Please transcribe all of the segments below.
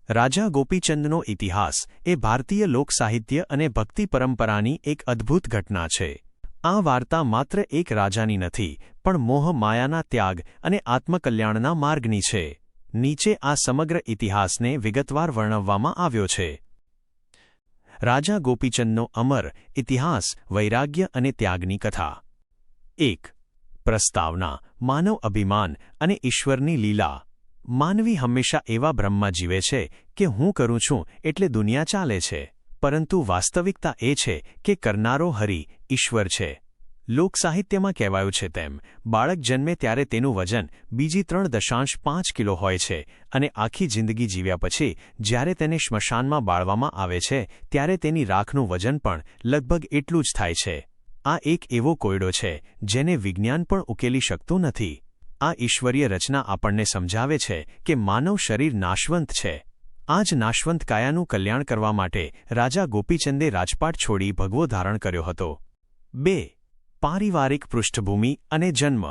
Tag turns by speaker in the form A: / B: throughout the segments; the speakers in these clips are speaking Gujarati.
A: રાજા ગોપીચંદનો ઇતિહાસ એ ભારતીય લોકસાહિત્ય અને ભક્તિ પરંપરાની એક અદ્ભુત ઘટના છે. આ વાર્તા માત્ર એક રાજાની નથી, પણ મોહ માયાના ત્યાગ અને આત્મકલ્યાણના માર્ગની છે. નીચે આ સમગ્ર ઇતિહાસને વિગતવાર વર્ણવવામાં આવ્યો છે. રાજા ગોપીચંદનો અમર ઇતિહાસ, વૈરાગ્ય અને ત્યાગની કથા. 1. પ્રસ્તાવના, માનવ અભિમાન અને ઈશ્વરની લીલા. માનવી હંમેશા એવા ભ્રમમાં જીવે છે કે હું કરું છું એટલે દુનિયા ચાલે છે, પરંતુ વાસ્તવિકતા એ છે કે કરનારો હરિ, ઈશ્વર છે. લોકસાહિત્યમાં કહેવાયું છે તેમ, બાળક જન્મે ત્યારે તેનું વજન બીજી 3.5 કિલો હોય છે અને આખી જિંદગી જીવ્યા પછી જ્યારે તેને શ્મશાનમાં બાળવામાં આવે છે ત્યારે તેની રાખનું વજન પણ લગભગ એટલું જ થાય છે. આ એક એવો કોયડો છે જેને વિજ્ઞાન પણ ઉકેલી શકતું નથી. આ ઈશ્વરીય રચના આપણને સમજાવે છે કે માનવ શરીર નાશવંત છે. આ જ નાશવંત કાયાનું કલ્યાણ કરવા માટે રાજા ગોપીચંદે રાજપાટ છોડી ભગવો ધારણ કર્યો હતો. 2. પારિવારિક પૃષ્ઠભૂમિ અને જન્મ.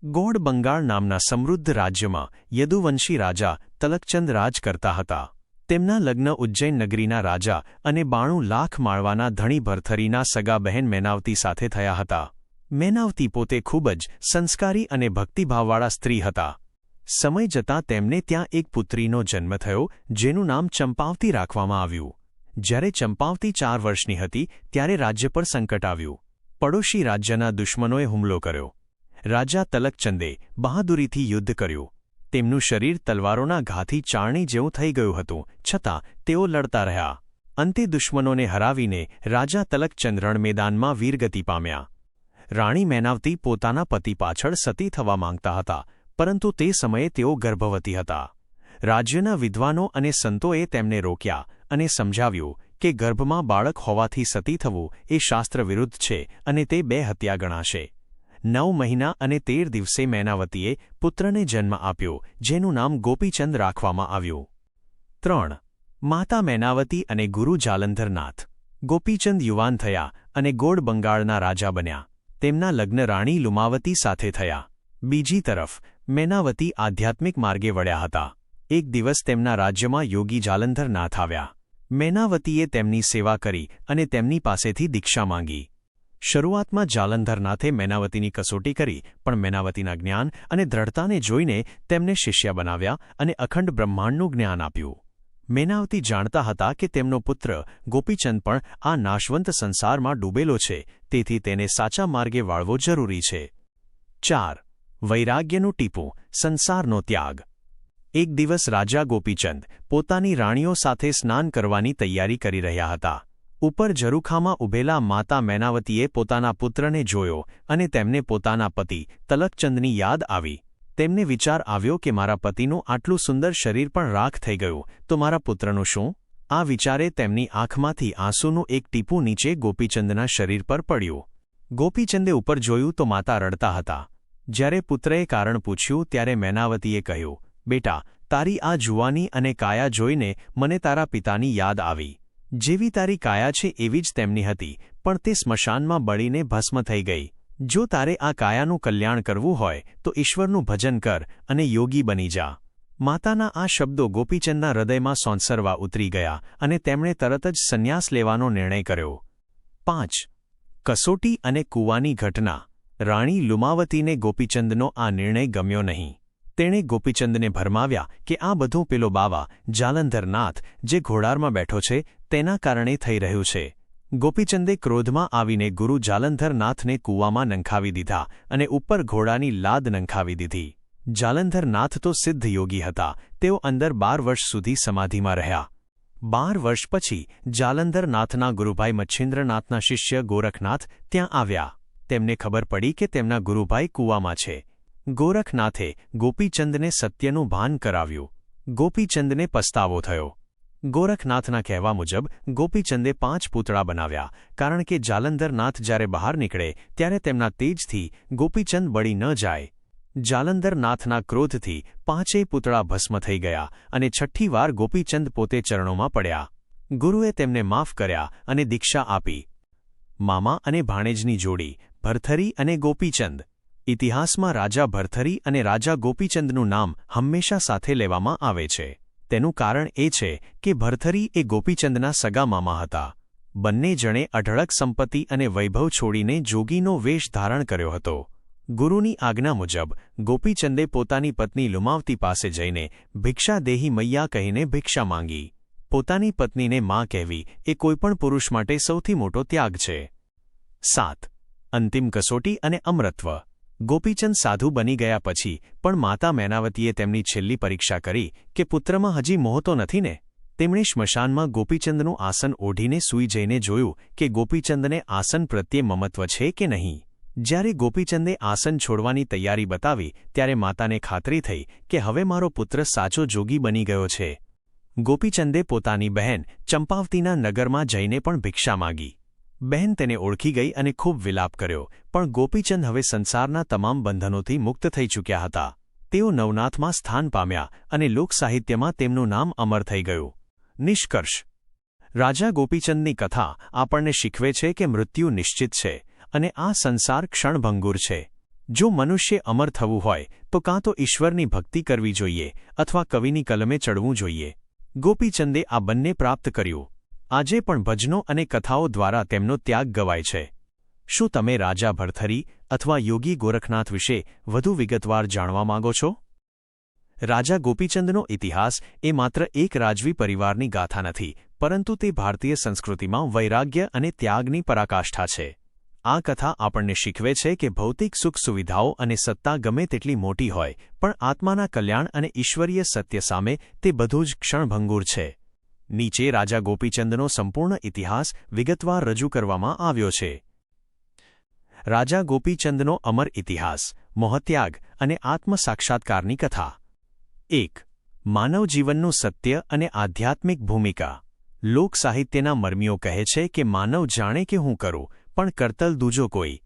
A: ગોળ બંગાળ નામના સમૃદ્ધ રાજ્યમાં યદુવંશી રાજા તલકચંદ રાજ કરતા હતા. તેમના લગ્ન ઉજ્જૈન નગરીના રાજા અને 92 લાખ માળવાના ધણી ભરથરીના સગા બહેન મેનાવતી સાથે થયા હતા. મેનાવતી પોતે ખૂબ જ સંસ્કારી અને ભક્તિભાવવાળા સ્ત્રી હતા. સમય જતાં તેમને ત્યાં એક પુત્રીનો જન્મ થયો, જેનું નામ ચંપાવતી રાખવામાં આવ્યું. જ્યારે ચંપાવતી 4 વર્ષની હતી ત્યારે રાજ્ય પર સંકટ આવ્યું. પડોશી રાજ્યના દુશ્મનોએ હુમલો કર્યો. રાજા તલકચંદે બહાદુરીથી યુદ્ધ કર્યું. તેમનું શરીર તલવારોના ઘાથી ચાળણી જેવું થઈ ગયું હતું, છતાં તેઓ લડતા રહ્યા. અંતે દુશ્મનોને હરાવીને રાજા તલકચંદ રણમેદાનમાં વીરગતિ પામ્યા. રાણી મેનાવતી પોતાના પતિ પાછળ સતી થવા માંગતા હતા, પરંતુ તે સમયે તેઓ ગર્ભવતી હતા. રાજ્યના વિદ્વાનો અને સંતોએ તેમને રોક્યા અને સમજાવ્યું કે ગર્ભમાં બાળક હોવાથી સતી થવું એ શાસ્ત્ર વિરુદ્ધ છે અને તે 2 હત્યા ગણાશે. 9 મહિના અને 13 દિવસે મેનાવતીએ પુત્રને જન્મ આપ્યો, જેનું નામ ગોપીચંદ રાખવામાં આવ્યું. 3. માતા મેનાવતી અને ગુરુ જાલંધરનાથ. ગોપીચંદ યુવાન થયા અને ગોળ બંગાળના રાજા બન્યા. તેમના લગ્ન રાણી લુમાવતી સાથે થયા. બીજી તરફ મેનાવતી આધ્યાત્મિક માર્ગે વળ્યા હતા. એક દિવસ તેમના રાજ્યમાં યોગી જાલંધરનાથ આવ્યા. મેનાવતીએ તેમની સેવા કરી અને તેમની પાસેથી દીક્ષા માંગી. શરૂઆતમાં જાલંધરનાથે મેનાવતીની કસોટી કરી, પણ મેનાવતીના જ્ઞાન અને દ્રઢતાને જોઈને તેમને શિષ્ય બનાવ્યા અને અખંડ બ્રહ્માંડનું જ્ઞાન આપ્યું. મેનાવતી જાણતા હતા કે તેમનો પુત્ર ગોપીચંદ પણ આ નાશવંત સંસારમાં ડૂબેલો છે, તેથી તેને સાચા માર્ગે વાળવો જરૂરી છે. 4. વૈરાગ્યનું ટીપું, સંસારનો ત્યાગ. એક દિવસ રાજા ગોપીચંદ પોતાની રાણીઓ સાથે સ્નાન કરવાની તૈયારી કરી રહ્યા હતા. ઉપર ઝરૂખામાં ઊભેલા માતા મેનાવતીએ પોતાના પુત્રને જોયો અને તેમને પોતાના પતિ તલકચંદની યાદ આવી. તેમને વિચાર આવ્યો કે મારા પતિનું આટલું સુંદર શરીર પણ રાખ થઈ ગયું, તો મારા પુત્રનું શું? આ વિચારે તેમની આંખમાંથી આંસુનું એક ટીપું નીચે ગોપીચંદના શરીર પર પડ્યું. ગોપીચંદે ઉપર જોયું તો માતા રડતા હતા. જ્યારે પુત્રએ કારણ પૂછ્યું ત્યારે મેનાવતીએ કહ્યું, બેટા, તારી આ જુવાની અને કાયા જોઈને મને તારા પિતાની યાદ આવી. જેવી તારી કાયા છે એવી જ તેમની હતી, પણ તે સ્મશાનમાં બળીને ભસ્મ થઈ ગઈ. જો તારે આ કાયાનું કલ્યાણ કરવું હોય તો ઈશ્વરનું ભજન કર અને યોગી બની જા. માતાના આ શબ્દો ગોપીચંદના હૃદયમાં સોંસરવા ઉતરી ગયા અને તેમણે તરત જ સંન્યાસ લેવાનો નિર્ણય કર્યો. 5. કસોટી અને કૂવાની ઘટના. રાણી લુમાવતીને ગોપીચંદનો આ નિર્ણય ગમ્યો નહીં. તેણે ગોપીચંદને ભરમાવ્યા કે આ બધું પેલો બાવા જાલંધરનાથ જે ઘોડારમાં બેઠો છે તેના કારણે થઈ રહ્યું છે. ગોપીચંદે ક્રોધમાં આવીને ગુરુ જાલંધરનાથને કૂવામાં નંખાવી દીધા અને ઉપર ઘોડાની લાદ નંખાવી દીધી. જાલંધરનાથ તો સિદ્ધ યોગી હતા. તેઓ અંદર 12 વર્ષ સુધી સમાધિમાં રહ્યા. 12 વર્ષ પછી જાલંધરનાથના ગુરુભાઈ મચ્છિન્દ્રનાથના શિષ્ય ગોરખનાથ ત્યાં આવ્યા. તેમને ખબર પડી કે તેમના ગુરુભાઈ કૂવામાં છે. ગોરખનાથે ગોપીચંદને સત્યનું ભાન કરાવ્યું. ગોપીચંદને પસ્તાવો થયો. ગોરખનાથના કહેવા મુજબ ગોપીચંદે 5 પૂતળા બનાવ્યા, કારણ કે જાલંધરનાથ જ્યારે બહાર નીકળે ત્યારે તેમના તેજથી ગોપીચંદ બળી ન જાય. જાલંધરનાથના ક્રોધથી 5 પૂતળા ભસ્મ થઈ ગયા અને 6ઠ્ઠી વાર ગોપીચંદ પોતે ચરણોમાં પડ્યા. ગુરુએ તેમને માફ કર્યા અને દીક્ષા આપી. મામા અને ભાણેજની જોડી, ભરથરી અને ગોપીચંદ. ઇતિહાસમાં રાજા ભરથરી અને રાજા ગોપીચંદનું નામ હંમેશા સાથે લેવામાં આવે છે. તેનું કારણ એ છે કે ભરથરી એ ગોપીચંદના સગા મામા હતા. બંને જણે અઢળક સંપત્તિ અને વૈભવ છોડીને જોગીનો વેશ ધારણ કર્યો હતો. ગુરુની આજ્ઞા મુજબ ગોપીચંદે પોતાની પત્ની લુમાવતી પાસે જઈને ભિક્ષા દેહી મૈયા કહીને ભિક્ષા માંગી. પોતાની પત્નીને માં કહેવી એ કોઈપણ પુરુષ માટે સૌથી મોટો ત્યાગ છે. 7. અંતિમ કસોટી અને અમરત્વ. ગોપીચંદ સાધુ બની ગયા પછી પણ માતા મૈનાવતીએ તેમની છેલ્લી પરીક્ષા કરી કે પુત્રમાં હજી મોહ તો નથી ને. તેમણે સ્મશાનમાં ગોપીચંદનું આસન ઓઢીને સૂઈ જઈને જોયું કે ગોપીચંદને આસન પ્રત્યે મમત્વ છે કે નહીં. જ્યારે ગોપીચંદે આસન છોડવાની તૈયારી બતાવી ત્યારે માતાને ખાતરી થઈ કે હવે મારો પુત્ર સાચો જોગી બની ગયો છે. ગોપીચંદે પોતાની બહેન ચંપાવતીના નગરમાં જઈને પણ ભિક્ષા માગી. બહેન તેને ઓળખી ગઈ અને ખૂબ વિલાપ કર્યો, પણ ગોપીચંદ હવે સંસારના તમામ બંધનોથી મુક્ત થઈ ચૂક્યા હતા. તેઓ નવનાથમાં સ્થાન પામ્યા અને લોકસાહિત્યમાં તેમનું નામ અમર થઈ ગયું. નિષ્કર્ષ. રાજા ગોપીચંદની કથા આપણને શીખવે છે કે મૃત્યુ નિશ્ચિત છે અને આ સંસાર ક્ષણભંગુર છે. જો મનુષ્ય અમર થવું હોય તો કાં તો ઈશ્વરની ભક્તિ કરવી જોઈએ અથવા કવિની કલમે ચડવું જોઈએ. ગોપીચંદે આ બંને પ્રાપ્ત કર્યું. આજે પણ ભજનો અને કથાઓ દ્વારા તેમનો ત્યાગ ગવાય છે. શું તમે રાજા ભરથરી અથવા યોગી ગોરખનાથ વિશે વધુ વિગતવાર જાણવા માંગો છો? રાજા ગોપીચંદનો ઇતિહાસ એ માત્ર એક રાજવી પરિવારની ગાથા નથી, પરંતુ તે ભારતીય સંસ્કૃતિમાં વૈરાગ્ય અને ત્યાગની પરાકાષ્ઠા છે. આ કથા આપણને શીખવે છે કે ભૌતિક સુખ સુવિધાઓ અને સત્તા ગમે તેટલી મોટી હોય પણ આત્માના કલ્યાણ અને ઈશ્વરીય સત્ય સામે તે બધું જ ક્ષણભંગુર છે. નીચે રાજા ગોપીચંદનો સંપૂર્ણ ઇતિહાસ વિગતવાર રજૂ કરવામાં આવ્યો છે. રાજા ગોપીચંદનો અમર ઇતિહાસ, મોહત્યાગ અને આત્મસાક્ષાત્કારની કથા. 1. માનવ જીવનનું સત્ય અને આધ્યાત્મિક ભૂમિકા. લોકસાહિત્યના મર્મીઓ કહે છે કે માનવ જાણે કે હું કરું, પણ કરતલ દૂજો કોઈ.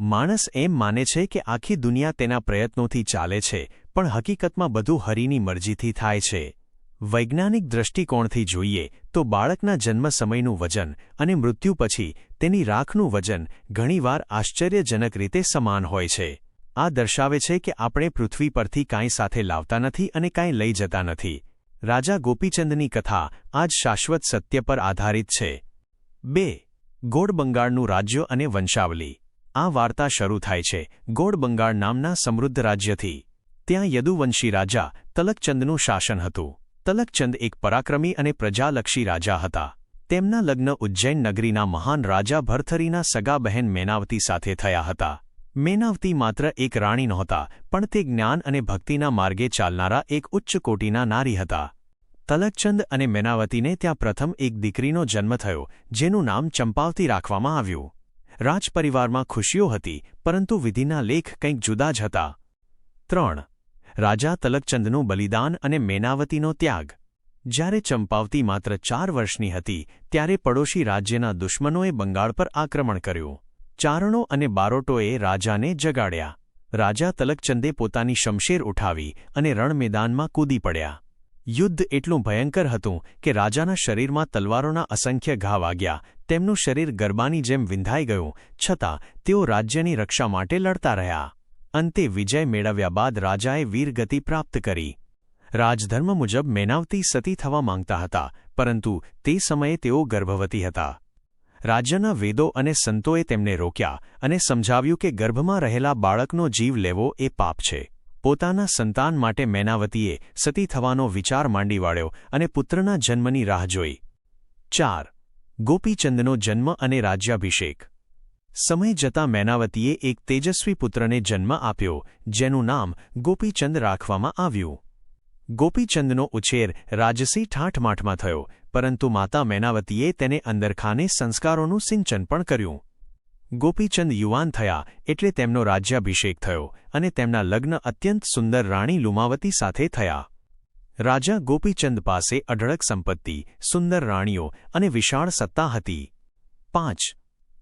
A: માણસ એમ માને છે કે આખી દુનિયા તેના પ્રયત્નોથી ચાલે છે, પણ હકીકતમાં બધું હરિની મરજીથી થાય છે. વૈજ્ઞાનિક દૃષ્ટિકોણથી જોઈએ તો બાળકના જન્મ સમયનું વજન અને મૃત્યુ પછી તેની રાખનું વજન ઘણીવાર આશ્ચર્યજનક રીતે સમાન હોય છે. આ દર્શાવે છે કે આપણે પૃથ્વી પરથી કાંઈ સાથે લાવતા નથી અને કાંઈ લઈ જતા નથી. રાજા ગોપીચંદની કથા આજ શાશ્વત સત્ય પર આધારિત છે. 2. ગોળબંગાળનું રાજ્ય અને વંશાવલી. આ વાર્તા શરૂ થાય છે ગોળબંગાળ નામના સમૃદ્ધ રાજ્યથી. ત્યાં યદુવંશી રાજા તલકચંદનું શાસન હતું. તલકચંદ એક પરાક્રમી અને પ્રજાલક્ષી રાજા હતા. તેમના લગ્ન ઉજ્જૈન નગરીના મહાન રાજા ભરથરીના સગા બહેન મૈનાવતી સાથે થયા હતા. મૈનાવતી માત્ર એક રાણી નહોતા, પણ તે જ્ઞાન અને ભક્તિના માર્ગે ચાલનારા એક ઉચ્ચ કોટીના નારી હતા. તલકચંદ અને મૈનાવતીને ત્યાં પ્રથમ એક દીકરીનો જન્મ થયો, જેનું નામ ચંપાવતી રાખવામાં આવ્યું. રાજપરિવારમાં ખુશીઓ હતી, પરંતુ વિધિના લેખ કંઈક જુદા જ હતા. 3. રાજા તલકચંદનું બલિદાન અને મૈનાવતીનો ત્યાગ. જ્યારે ચંપાવતી માત્ર 4 વર્ષની હતી ત્યારે પડોશી રાજ્યના દુશ્મનોએ બંગાળ પર આક્રમણ કર્યું. ચારણો અને બારોટોએ રાજાને જગાડ્યા. રાજા તલકચંદે પોતાની શમશેર ઉઠાવી અને રણમેદાનમાં કૂદી પડ્યા. યુદ્ધ એટલું ભયંકર હતું કે રાજાના શરીરમાં તલવારોના અસંખ્ય ઘા વાગ્યા. તેમનું શરીર ગરબાની જેમ વિંધાઈ ગયું, છતાં તેઓ રાજ્યની રક્ષા માટે લડતા રહ્યા. અંતે વિજય મેળવ્યા બાદ રાજાએ વીરગતિ પ્રાપ્ત કરી. રાજધર્મ મુજબ મૈનાવતી સતી થવા માંગતા હતા, પરંતુ તે સમયે તેઓ ગર્ભવતી હતા. રાજ્યના વેદો અને સંતોએ તેમને રોક્યા અને સમજાવ્યું કે ગર્ભમાં રહેલા બાળકનો જીવ લેવો એ પાપ છે. પોતાના સંતાન માટે મૈનાવતીએ સતી થવાનો વિચાર માંડી વાળ્યો અને પુત્રના જન્મની રાહ જોઈ. 4. ગોપીચંદનો જન્મ અને રાજ્યાભિષેક. સમય જતાં મૈનાવતીએ એક તેજસ્વી પુત્રને જન્મ આપ્યો, જેનું નામ ગોપીચંદ રાખવામાં આવ્યું. ગોપીચંદનો ઉછેર રાજસી ઠાઠમાઠમાં થયો, પરંતુ માતા મૈનાવતીએ તેને અંદરખાને સંસ્કારોનું સિંચન પણ કર્યું. ગોપીચંદ યુવાન થયા એટલે તેમનો રાજ્યાભિષેક થયો અને તેમના લગ્ન અત્યંત સુંદર રાણી લુમાવતી સાથે થયા. રાજા ગોપીચંદ પાસે અઢળક સંપત્તિ, સુંદર રાણીઓ અને વિશાળ સત્તા હતી. 5.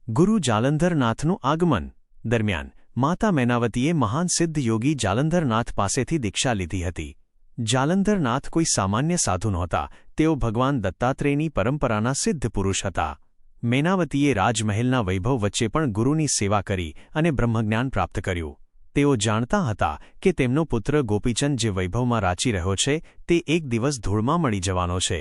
A: ગુરુ જાલંધરનાથનું આગમન. દરમિયાન માતા મૈનાવતીએ મહાન સિદ્ધ યોગી જાલંધરનાથ પાસેથી દીક્ષા લીધી હતી. જાલંધરનાથ કોઈ સામાન્ય સાધુ નહોતા, તેઓ ભગવાન દત્તાત્રેયની પરંપરાના સિદ્ધ પુરુષ હતા. મૈનાવતીએ રાજમહેલના વૈભવ વચ્ચે પણ ગુરુની સેવા કરી અને બ્રહ્મજ્ઞાન પ્રાપ્ત કર્યું. તેઓ જાણતા હતા કે તેમનો પુત્ર ગોપીચંદ જે વૈભવમાં રાચી રહ્યો છે તે એક દિવસ ધૂળમાં મળી જવાનો છે.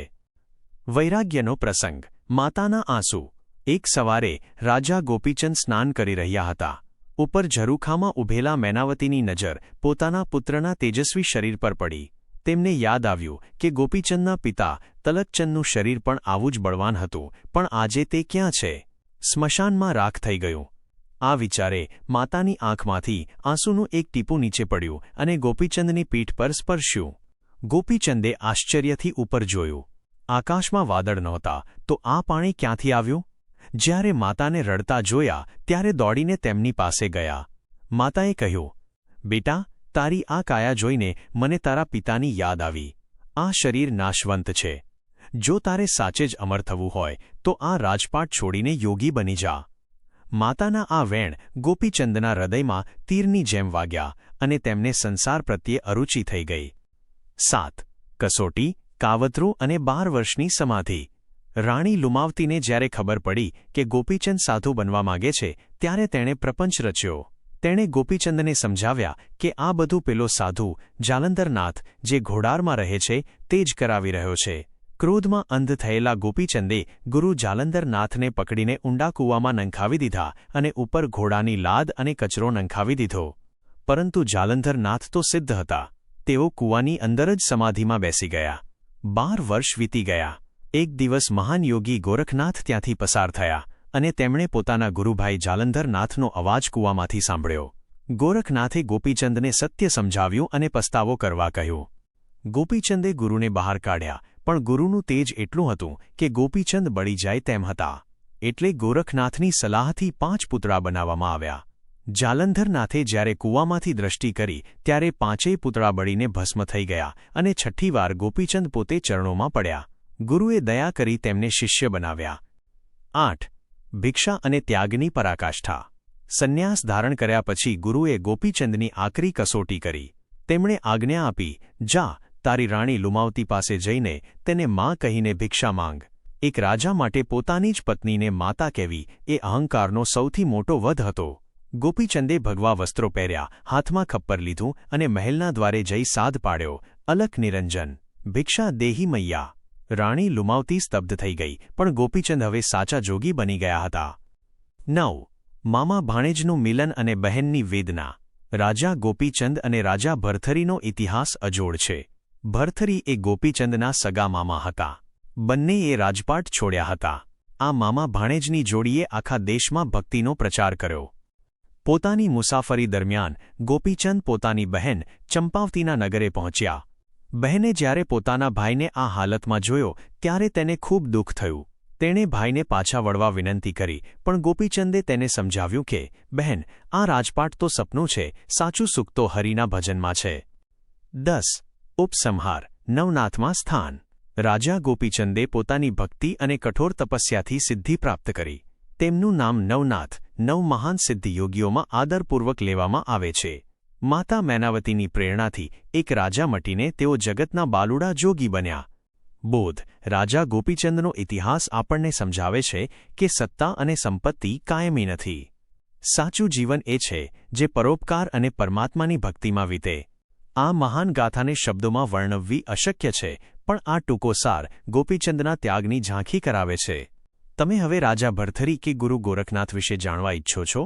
A: વૈરાગ્યનો પ્રસંગ. માતાના આંસુ. એક સવારે રાજા ગોપીચંદ સ્નાન કરી રહ્યા હતા. ઉપર ઝરૂખામાં ઊભેલા મૈનાવતીની નજર પોતાના પુત્રના તેજસ્વી શરીર પર પડી. તેમને યાદ આવ્યું કે ગોપીચંદના પિતા તલકચંદનું શરીર પણ આવું જ બળવાન હતું, પણ આજે તે ક્યાં છે? સ્મશાનમાં રાખ થઈ ગયું. આ વિચારે માતાની આંખમાંથી આંસુનું એક ટીપું નીચે પડ્યું અને ગોપીચંદની પીઠ પર સ્પર્શ્યું. ગોપીચંદે આશ્ચર્યથી ઉપર જોયું. આકાશમાં વાદળ નહોતા, તો આ પાણી ક્યાંથી આવ્યું? જ્યારે માતાને રડતા જોયા ત્યારે દોડીને તેમની પાસે ગયા. માતાએ કહ્યું, બેટા, તારી આ કાયા જોઈને મને તારા પિતાની યાદ આવી. આ શરીર નાશવંત છે. જો તારે સાચે જ અમર થવું હોય તો આ રાજપાટ છોડીને યોગી બની જા. માતાના આ વેણ ગોપીચંદના હૃદયમાં તીરની જેમ વાગ્યા અને તેમને સંસાર પ્રત્યે અરુચિ થઈ ગઈ. 7. કસોટી, કાવતરું અને 12 વર્ષની સમાધિ. રાણી લુમાવતીને જ્યારે ખબર પડી કે ગોપીચંદ સાધુ બનવા માગે છે ત્યારે તેણે પ્રપંચ રચ્યો. તેણે ગોપીચંદને સમજાવ્યા કે આ બધું પેલો સાધુ જાલંધરનાથ જે ઘોડારમાં રહે છે તે જ કરાવી રહ્યો છે. ક્રોધમાં અંધ થયેલા ગોપીચંદે ગુરુ જાલંધરનાથને પકડીને ઊંડા કૂવામાં નંખાવી દીધા અને ઉપર ઘોડાની લાદ અને કચરો નંખાવી દીધો. પરંતુ જાલંધરનાથ તો સિદ્ધ હતા. તેઓ કૂવાની અંદર જ સમાધિમાં બેસી ગયા. 12 વર્ષ વીતી ગયા. એક દિવસ મહાન યોગી ગોરખનાથ ત્યાંથી પસાર થયા અને તેમણે પોતાના ગુરુભાઈ જાલંધરનાથનો અવાજ કૂવામાંથી સાંભળ્યો. ગોરખનાથે ગોપીચંદને સત્ય સમજાવ્યું અને પસ્તાવો કરવા કહ્યું. ગોપીચંદે ગુરુને બહાર કાઢ્યા, પણ ગુરુનું તેજ એટલું હતું કે ગોપીચંદ બળી જાય તેમ હતા. એટલે ગોરખનાથની સલાહથી 5 પૂતળા બનાવવામાં આવ્યા. જાલંધરનાથે જ્યારે કૂવામાંથી દ્રષ્ટિ કરી ત્યારે 5 પૂતળા બળીને ભસ્મ થઈ ગયા અને 6ઠ્ઠી વાર ગોપીચંદ પોતે ચરણોમાં પડ્યા. ગુરુએ દયા કરી તેમને શિષ્ય બનાવ્યા. 8. ભિક્ષા અને ત્યાગની પરાકાષ્ઠા. સંન્યાસ ધારણ કર્યા પછી ગુરુએ ગોપીચંદની આકરી કસોટી કરી. તેમણે આજ્ઞા આપી, જા, તારી રાણી લુમાવતી પાસે જઈને તેને માં કહીને ભિક્ષા માંગ. એક રાજા માટે પોતાની જ પત્નીને માતા કહેવી એ અહંકારનો સૌથી મોટો વધ હતો. ગોપીચંદે ભગવા વસ્ત્રો પહેર્યા, હાથમાં ખપ્પર લીધું અને મહેલના દ્વારે જઈ સાદ પાડ્યો, અલખ નિરંજન, ભિક્ષા દેહી મૈયા. રાણી લુમાવતી સ્તબ્ધ થઈ ગઈ, પણ ગોપીચંદ હવે સાચા જોગી બની ગયા હતા. 9. મામા ભાણેજનું મિલન અને બહેનની વેદના. રાજા ગોપીચંદ અને રાજા ભરથરીનો ઇતિહાસ અજોડ છે. ભરથરી એ ગોપીચંદના સગા મામા હતા. બંનેએ રાજપાટ છોડ્યા હતા. આ મામા ભાણેજની જોડીએ આખા દેશમાં ભક્તિનો પ્રચાર કર્યો. પોતાની મુસાફરી દરમિયાન ગોપીચંદ પોતાની બહેન ચંપાવતીના નગરે પહોંચ્યા. બહેને જ્યારે પોતાના ભાઈને આ હાલતમાં જોયો ત્યારે તેને ખૂબ દુઃખ થયું. તેણે ભાઈને પાછા વળવા વિનંતી કરી, પણ ગોપીચંદે તેને સમજાવ્યું કે, બહેન, આ રાજપાટ તો સપનું છે, સાચું સુખ તો હરિના ભજનમાં છે. 10. ઉપસંહાર. નવનાથમાં સ્થાન. રાજા ગોપીચંદે પોતાની ભક્તિ અને કઠોર તપસ્યાથી સિદ્ધિ પ્રાપ્ત કરી. તેમનું નામ નવનાથ, 9 મહાન સિદ્ધ યોગીઓમાં આદરપૂર્વક લેવામાં આવે છે. માતા મૈનાવતીની પ્રેરણાથી એક રાજા મટીને તેઓ જગતના બાલુડા જોગી બન્યા. બોધ. રાજા ગોપીચંદનો ઇતિહાસ આપણને સમજાવે છે કે સત્તા અને સંપત્તિ કાયમી નથી. સાચું જીવન એ છે જે પરોપકાર અને પરમાત્માની ભક્તિમાં વીતે. આ મહાન ગાથાને શબ્દોમાં વર્ણવવી અશક્ય છે, પણ આ ટૂંકો સાર ગોપીચંદના ત્યાગની ઝાંખી કરાવે છે. તમે હવે રાજા ભરથરી કે ગુરુ ગોરખનાથ વિશે જાણવા ઈચ્છો છો?